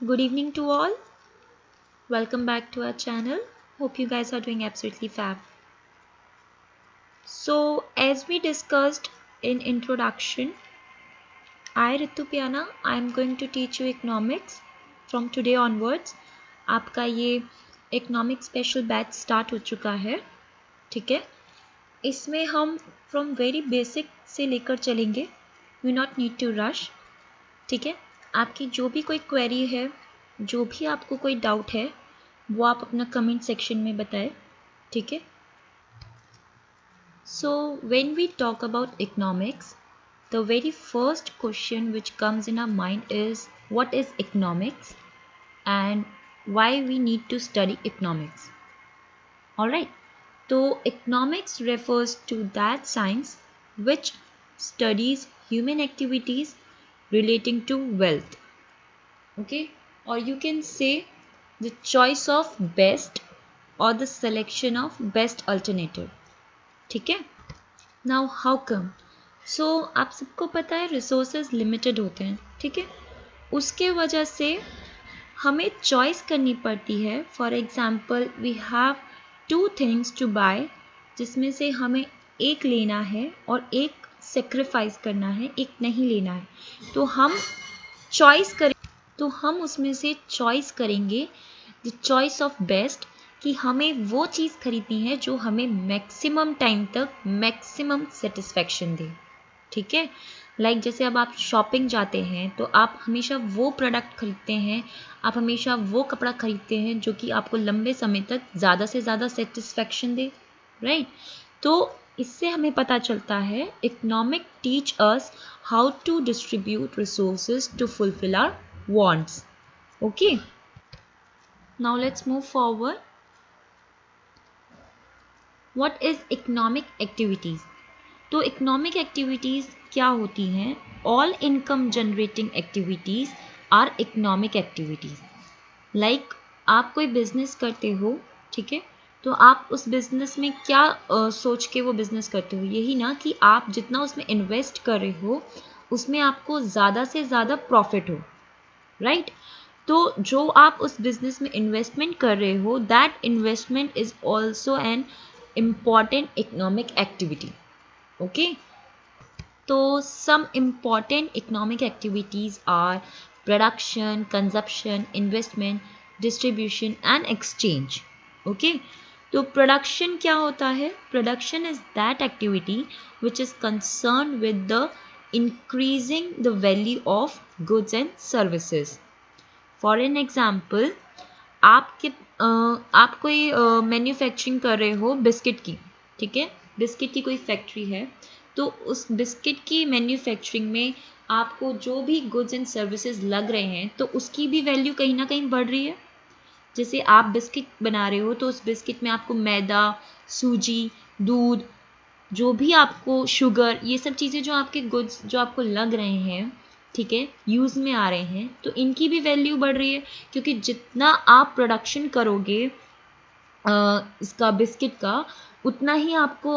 Good evening to all. Welcome back to our channel. Hope you guys are doing absolutely fab. So, as we discussed in introduction, I Ritu Piana, I am going to teach you economics from today onwards. आपका ये economic special batch start हो चुका है, ठीक है? इसमें हम from very basic से लेकर चलेंगे. You not need to rush, ठीक है? आपकी जो भी कोई query है, जो भी आपको कोई doubt है, वो आप अपना कमेंट सेक्शन में बताएं, ठीक है? So when we talk about economics, the very first question which comes in our mind is what is economics and why we need to study economics. Alright, so economics refers to that science which studies human activities relating to wealth. Okay, or you can say the choice of best or the selection of best alternative. ठीक है? Now how come? So आप सबको पता है resources limited होते हैं, ठीक है? उसके वजह से हमें choice करनी पड़ती है. For example, we have two things to buy, जिसमें से हमें एक लेना है और एक sacrifice करना है, एक नहीं लेना है. तो हम choice करें, तो हम उसमें से choice करेंगे the choice of best कि हमें वो चीज़ खरीदनी है जो हमें मैक्सिमम टाइम तक मैक्सिमम सेटिस्फैक्शन दे, ठीक है? लाइक जैसे अब आप शॉपिंग जाते हैं तो आप हमेशा वो प्रोडक्ट खरीदते हैं, आप हमेशा वो कपड़ा खरीदते हैं जो कि आपको लंबे समय तक ज़्यादा से ज़्यादा सेटिस्फैक्शन दे, राइट? तो इससे हमें पता चलता है economic teach us how to distribute resources to fulfil our wants. Okay, now let's move forward. What is economic activities? तो economic activities क्या होती हैं? All income generating activities are economic activities. Like आप कोई business करते हो, ठीक है? तो आप उस business में क्या सोच के वो business करते हो? यही ना कि आप जितना उसमें invest कर रहे हो उसमें आपको ज़्यादा से ज़्यादा profit हो, right? तो जो आप उस बिजनेस में इन्वेस्टमेंट कर रहे हो that investment is also an important economic activity. Okay, तो some important economic activities are production, consumption, investment, distribution and exchange. Okay, तो प्रोडक्शन क्या होता है? Production is that activity which is concern with the increasing the value of goods and services. For an example, आप कोई manufacturing कर रहे हो biscuit की, ठीक है? बिस्किट की कोई फैक्ट्री है, तो उस बिस्किट की मैन्युफैक्चरिंग में आपको जो भी गुड्स एंड सर्विसेज लग रहे हैं तो उसकी भी वैल्यू कहीं ना कहीं बढ़ रही है. जैसे आप बिस्किट बना रहे हो तो उस बिस्किट में आपको मैदा, सूजी, दूध, जो भी आपको शुगर, ये सब चीज़ें जो आपके गुड्स जो आपको लग रहे हैं, ठीक है, यूज़ में आ रहे हैं, तो इनकी भी वैल्यू बढ़ रही है क्योंकि जितना आप प्रोडक्शन करोगे इसका बिस्किट का उतना ही आपको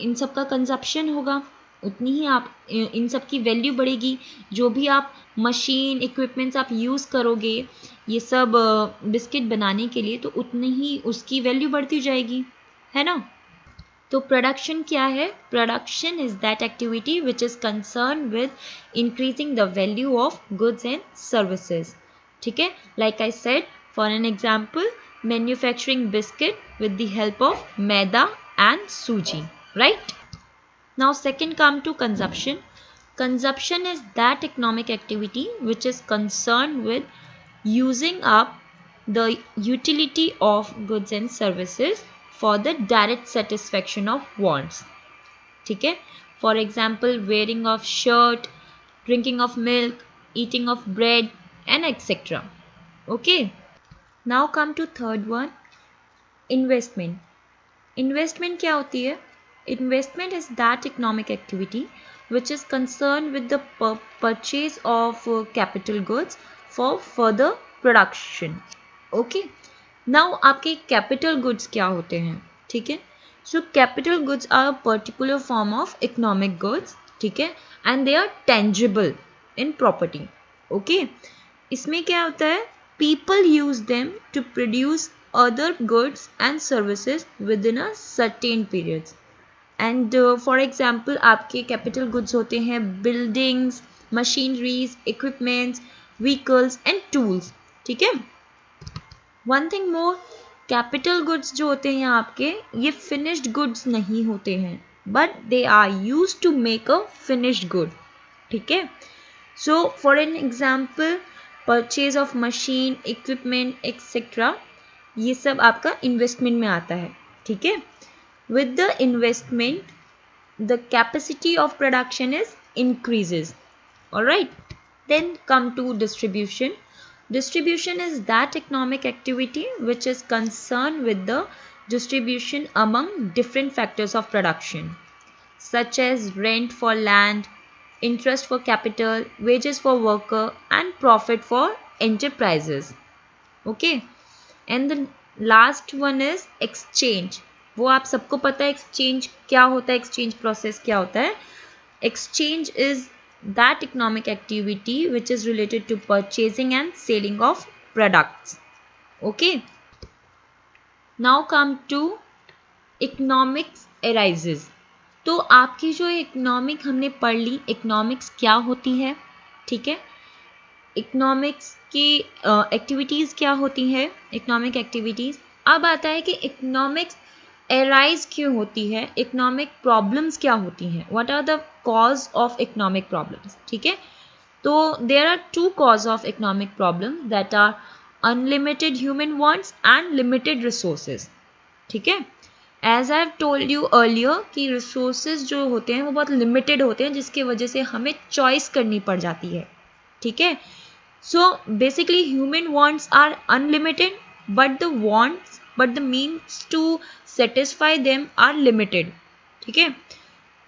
इन सब का कंजप्शन होगा, उतनी ही आप इन सब की वैल्यू बढ़ेगी. जो भी आप मशीन इक्विपमेंट्स आप यूज़ करोगे ये सब बिस्किट बनाने के लिए, तो उतनी ही उसकी वैल्यू बढ़ती जाएगी, है ना? तो प्रोडक्शन क्या है? Production is that activity which is concern with increasing the value of goods and services, ठीक है? Like I said, for an example, manufacturing biscuit with the help of maida and suji, right? Now second come to consumption. Consumption is that economic activity which is concerned with using up the utility of goods and services for the direct satisfaction of wants. ठीक है? For example, wearing of shirt, drinking of milk, eating of bread and etc. Okay? Now come to third one, investment. Investment क्या होती है? Investment is that economic activity which is concerned with the purchase of capital goods for further production. Okay? Now आपके capital goods क्या होते हैं? ठीक है? So capital goods are a particular form of economic goods, ठीक है? And they are tangible in property. Okay? इसमें क्या होता है, people use them to produce other goods and services within a certain periods. And for example आपके capital goods होते हैं buildings, machineries, equipments, vehicles and tools, ठीक है। One thing more, capital goods जो होते हैं आपके, ये फिनिश्ड गुड्स नहीं होते हैं, but they are use to make a finished good, ठीक है। So for an example, purchase of machine, equipment etcetera, ये सब आपका इन्वेस्टमेंट में आता है, ठीक है। With the investment the capacity of production is increases, all right. Then come to distribution. Distribution is that economic activity which is concerned with the distribution among different factors of production, such as rent for land, interest for capital, wages for worker and profit for enterprises, okay. And the last one is exchange. वो आप सबको पता है exchange क्या होता है, exchange process क्या होता है। Exchange is that economic activity which is related to purchasing and selling of products, okay. Now come to economics arises. तो आपकी जो इकोनॉमिक हमने पढ़ ली, इकोनॉमिक्स क्या होती है, ठीक है। इकोनॉमिक्स की एक्टिविटीज़ क्या होती है, इकोनॉमिक एक्टिविटीज़। अब आता है कि इकोनॉमिक्स एराइज क्यों होती है, इकोनॉमिक प्रॉब्लम्स क्या होती हैं, what are the cause of economic problems, ठीक है। तो there are two cause of economic problem that are unlimited human wants and limited resources, ठीक है। As I have told you earlier कि रिसोर्सेज जो होते हैं वो बहुत लिमिटेड होते हैं, जिसकी वजह से हमें चॉइस करनी पड़ जाती है, ठीक है। So basically human wants are unlimited but the means to satisfy them are limited, ठीक है।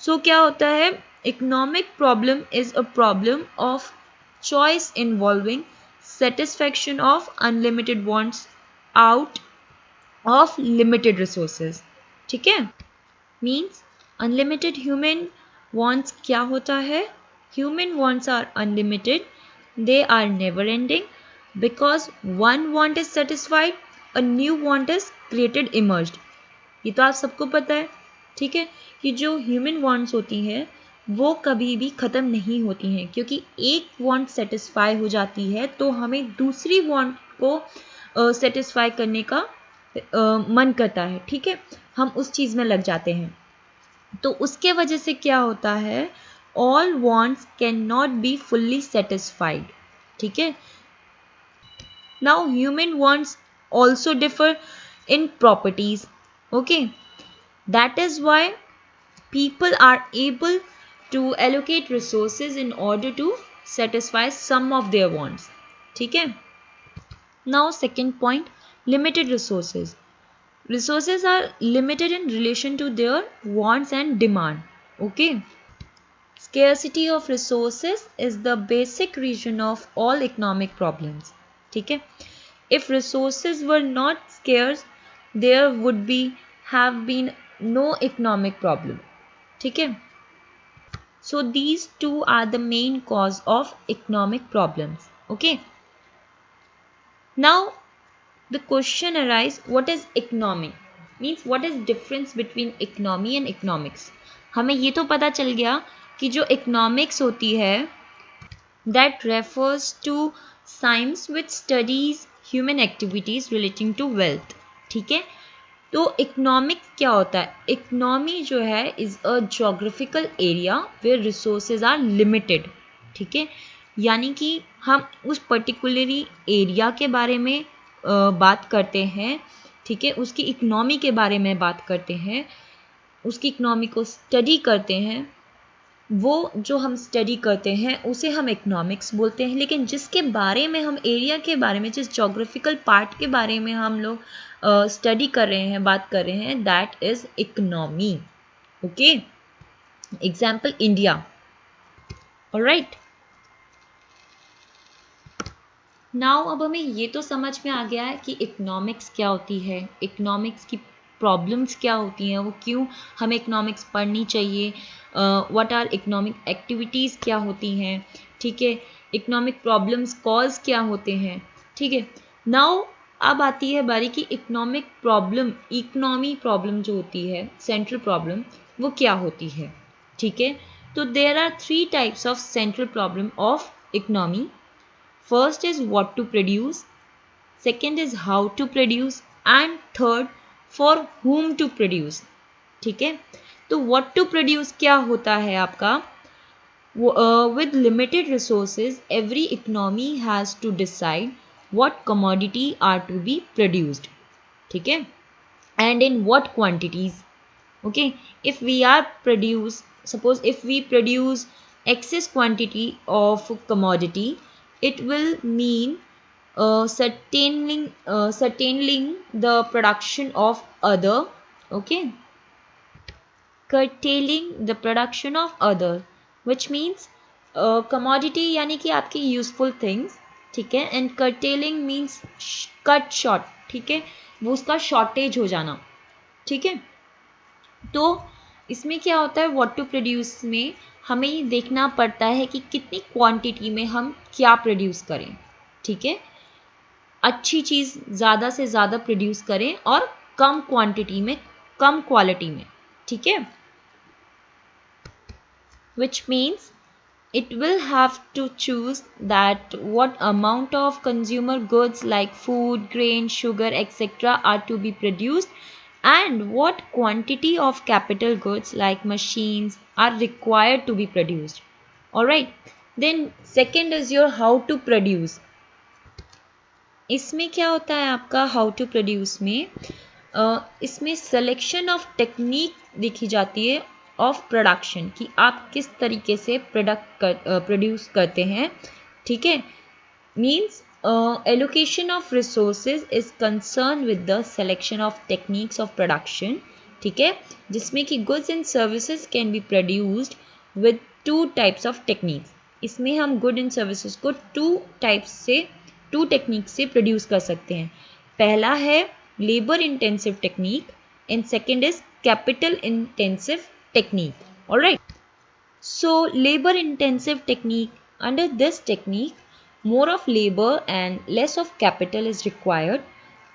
सो क्या होता है, economic problem is a problem of choice involving satisfaction of unlimited wants out of limited resources, ठीक है। मीन्स अनलिमिटेड ह्यूमन wants क्या होता है, human wants are unlimited, they are never ending, because one want is satisfied a new want is created emerged। ये तो आप सबको पता है, ठीक है, कि जो ह्यूमन वांट्स होती हैं वो कभी भी ख़त्म नहीं होती हैं, क्योंकि एक वांट सेटिस्फाई हो जाती है तो हमें दूसरी वांट को सेटिस्फाई करने का मन करता है, ठीक है, हम उस चीज़ में लग जाते हैं। तो उसके वजह से क्या होता है, all wants can not be fully satisfied, ठीक है। Now human wants also differ in properties, okay. That is why people are able to allocate resources in order to satisfy some of their wants, ठीक है। Now second point, limited resources. Resources are limited in relation to their wants and demand, okay. Scarcity of resources is the basic reason of all economic problems, ठीक है। If resources were not scarce, there would have been no economic problem, ठीक है। So these two are the main cause of economic problems, okay. Now the question arises, what is economy, means what is difference between economy and economics। हमें ये तो पता चल गया कि जो economics होती है that refers to science which studies human activities relating to wealth, ठीक है। तो इकोनॉमिक क्या होता है, इकोनॉमी जो है is a geographical area where resources are limited, ठीक है। यानी कि हम उस पर्टिकुलरी एरिया के बारे में बात करते हैं, ठीक है, उसकी इकोनॉमी के बारे में बात करते हैं, उसकी इकोनॉमी को स्टडी करते हैं। वो जो हम स्टडी करते हैं उसे हम इकोनॉमिक्स बोलते हैं, लेकिन जिसके बारे में हम एरिया के बारे में, जिस जोग्राफिकल पार्ट के बारे में हम लोग स्टडी कर रहे हैं, बात कर रहे हैं, that is economy, okay. Example India, alright. Now अब हमें ये तो समझ में आ गया है कि इकोनॉमिक्स क्या होती है, इकोनॉमिक्स की प्रॉब्लम्स क्या होती हैं, वो क्यों हमें इकोनॉमिक्स पढ़नी चाहिए, व्हाट आर इकोनॉमिक एक्टिविटीज़ क्या होती हैं, ठीक है, इकोनॉमिक प्रॉब्लम्स कॉज क्या होते हैं, ठीक है। नाउ अब आती है बारी की इकोनॉमिक प्रॉब्लम, इकोनॉमी प्रॉब्लम जो होती है, सेंट्रल प्रॉब्लम, वो क्या होती है, ठीक है। तो there are 3 types of central problem of economy. First is what to produce, second is how to produce, and third for whom to produce. ठीक है, तो what to produce क्या होता है आपका, with limited resources every economy has to decide what commodity are to be produced, ठीक है, and in what quantities. Okay, if we are produce, suppose if we produce excess quantity of commodity, it will mean curtailing the production of other, okay, curtailing the production of other, which means commodity यानी कि आपकी useful things, ठीक है, and curtailing means cut short, ठीक है, वो उसका shortage हो जाना, ठीक है। तो इसमें क्या होता है, व्हाट टू प्रोड्यूस में हमें ये देखना पड़ता है कि कितनी क्वांटिटी में हम क्या प्रोड्यूस करें, ठीक है, अच्छी चीज़ ज़्यादा से ज़्यादा प्रोड्यूस करें और कम क्वांटिटी में, कम क्वालिटी में, ठीक है, which means it will have to choose that what amount of consumer goods like food, grain, sugar, etc. are to be produced and what quantity of capital goods like machines are required to be produced. Alright, then second is your how to produce. इसमें क्या होता है आपका how to produce में, इसमें selection of technique देखी जाती है ऑफ प्रोडक्शन, कि आप किस तरीके से प्रोड्यूस करते हैं, ठीक है, means allocation of resources is concern with the selection of techniques of production, ठीक है, जिसमें कि goods and services can be produced with 2 types of techniques. इसमें हम गुड एंड सर्विसेज को 2 टेक्निक से प्रोड्यूस कर सकते हैं. पहला है labour intensive technique and second is capital intensive technique. Alright, so labour intensive technique, under this technique more of labor and less of capital is required.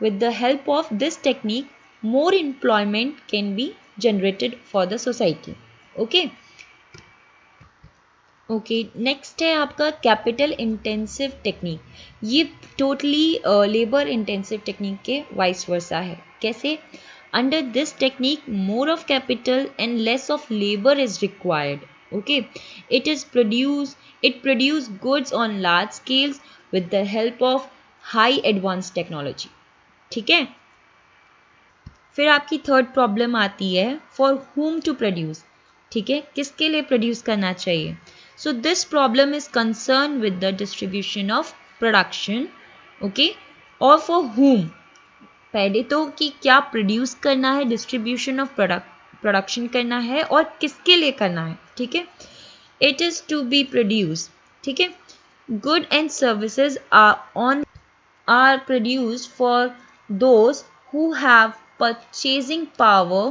With the help of this technique, more employment can be generated for the society. Okay. Okay, next है आपका capital intensive technique. ये totally labour intensive technique के vice versa है. कैसे? Under this technique more of capital and less of labour is required. Okay, it produce goods on large scales with the help of high advanced technology. ठीक है. फिर आपकी third problem आती है for whom to produce. ठीक है, किसके लिए प्रोड्यूस करना चाहिए. So this problem is concerned with the distribution of production, okay, or for whom. पहले तो कि क्या प्रोड्यूस करना है, डिस्ट्रीब्यूशन ऑफ प्रोडक्शन करना है और किसके लिए करना है, ठीक है. It is to be produced, ठीक है. Good and services are produced for those who have purchasing power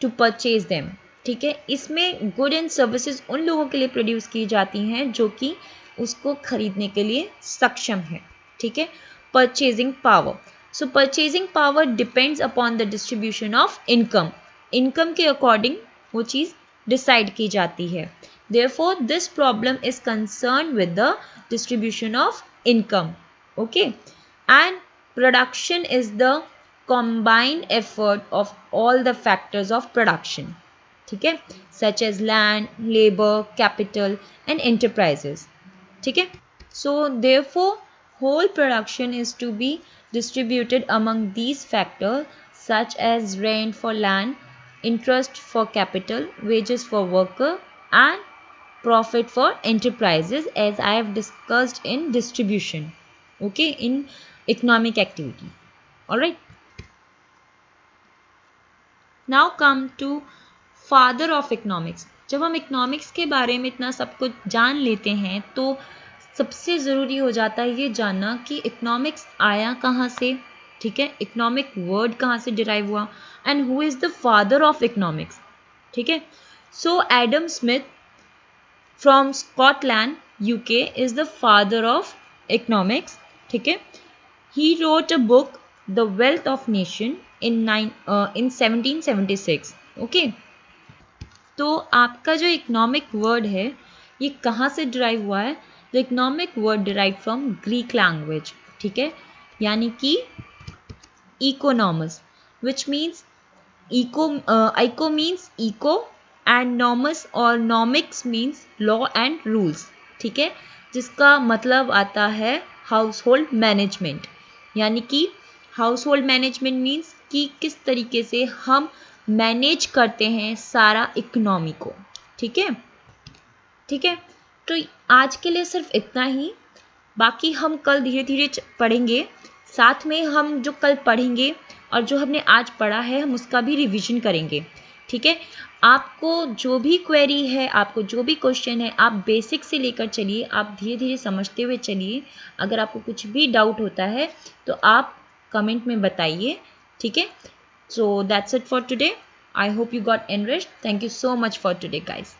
to purchase them. ठीक है, इसमें गुड एंड सर्विसेज उन लोगों के लिए प्रोड्यूस की जाती हैं जो कि उसको खरीदने के लिए सक्षम है. ठीक है, purchasing power. So purchasing power depends upon the distribution of income. Income के अकॉर्डिंग वो चीज़ डिसाइड की जाती है. Therefore this problem is concern with the distribution of income. Okay, and production is the combined effort of all the factors of production. ठीक है, such as land, labor, capital and enterprises. ठीक है, so therefore whole production is to be distributed among these factors such as rent for land, interest for capital, wages for worker and profit for enterprises, as I have discussed in distribution, okay, in economic activity. All right, now come to father of economics. जब हम economics के बारे में इतना सब कुछ जान लेते हैं तो सबसे ज़रूरी हो जाता है ये जानना कि इकोनॉमिक्स आया कहाँ से, ठीक है, इकोनॉमिक वर्ड कहाँ से डिराइव हुआ, and who is the father of economics, ठीक है। So Adam Smith from Scotland UK is the father of economics, ठीक है। He wrote a book the wealth of nation in 1776, okay. तो आपका जो इकोनॉमिक वर्ड है ये कहाँ से डिराइव हुआ है? The economic word derive from Greek language, ठीक है, यानी कि oikonomos, which means eco means eco and nomos और nomics means law and rules, ठीक है, जिसका मतलब आता है हाउस होल्ड मैनेजमेंट। यानी कि हाउस होल्ड मैनेजमेंट मीन्स कि किस तरीके से हम मैनेज करते हैं सारा इकोनॉमी को, ठीक है, ठीक है। तो आज के लिए सिर्फ इतना ही, बाकी हम कल धीरे धीरे पढ़ेंगे, साथ में हम जो कल पढ़ेंगे और जो हमने आज पढ़ा है हम उसका भी रिवीजन करेंगे, ठीक है। आपको जो भी क्वेरी है, आपको जो भी क्वेश्चन है, आप बेसिक से लेकर चलिए, आप धीरे धीरे समझते हुए चलिए। अगर आपको कुछ भी डाउट होता है तो आप कमेंट में बताइए, ठीक है। So that's it for today. I hope you got enriched. Thank you so much for today guys.